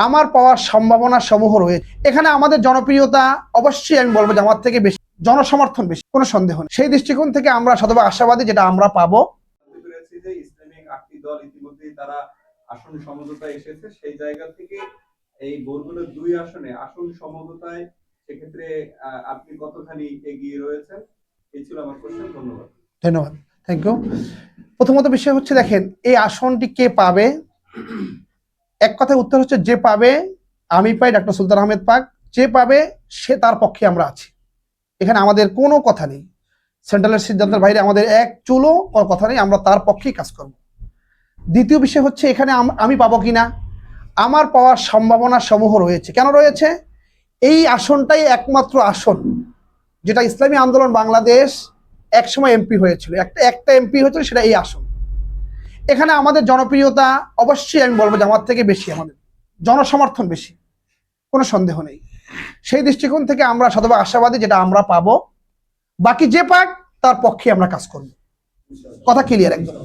আমার পাওয়ার সম্ভাবনা সমূহ রয়েছে। এখানে আমাদের জনপ্রিয়তা অবশ্যই আমি বলবো জামাত থেকে বেশি, জনসমর্থন বেশি, কোনো সন্দেহ নেই। সেই দৃষ্টিকোণ থেকে আমরা শতভাগ আশাবাদী যেটা আমরা পাবো। ইসলামিক ৮টি দল ইতিমধ্যেই তারা আসন সমঝোতায় এসেছে, সেই জায়গা থেকে এই বরগুনার ২ আসনে আসন সমঝোতায় সেক্ষেত্রে আপনি কতখানি এগিয়ে রয়েছেন? এই ছিল আমার প্রশ্ন। ধন্যবাদ। ধন্যবাদ, থ্যাংক ইউ। প্রথমত বিষয় হচ্ছে, দেখেন এই আসনটি কে পাবে, এক কথায় উত্তর হচ্ছে যে পাবে আমি পাই, ডক্টর সুলতান আহমেদ পাক, যে পাবে সে তার পক্ষে আমরা আছি। এখানে আমাদের কোনো কথা নেই, সেন্ট্রালের সিদ্ধান্তের বাইরে আমাদের এক চুলো কথা নেই, আমরা তার পক্ষেই কাজ করব। দ্বিতীয় বিষয় হচ্ছে এখানে আমি পাবো কিনা, আমার পাওয়ার সম্ভাবনা সমূহ রয়েছে। কেন রয়েছে? এই আসনটাই একমাত্র আসন যেটা ইসলামী আন্দোলন বাংলাদেশ একসময় এমপি হয়েছিল, একটা এমপি হয়েছিল, সেটা এই আসন। এখানে আমাদের জনপ্রিয়তা অবশ্যই আমি বলবো জামাত থেকে বেশি, আমাদের জনসমর্থন বেশি, কোনো সন্দেহ নেই। সেই দৃষ্টিকোণ থেকে আমরা শতভাগ আশাবাদী যেটা আমরা পাবো। বাকি যে পাক তার পক্ষে আমরা কাজ করব। কথা ক্লিয়ার একদম।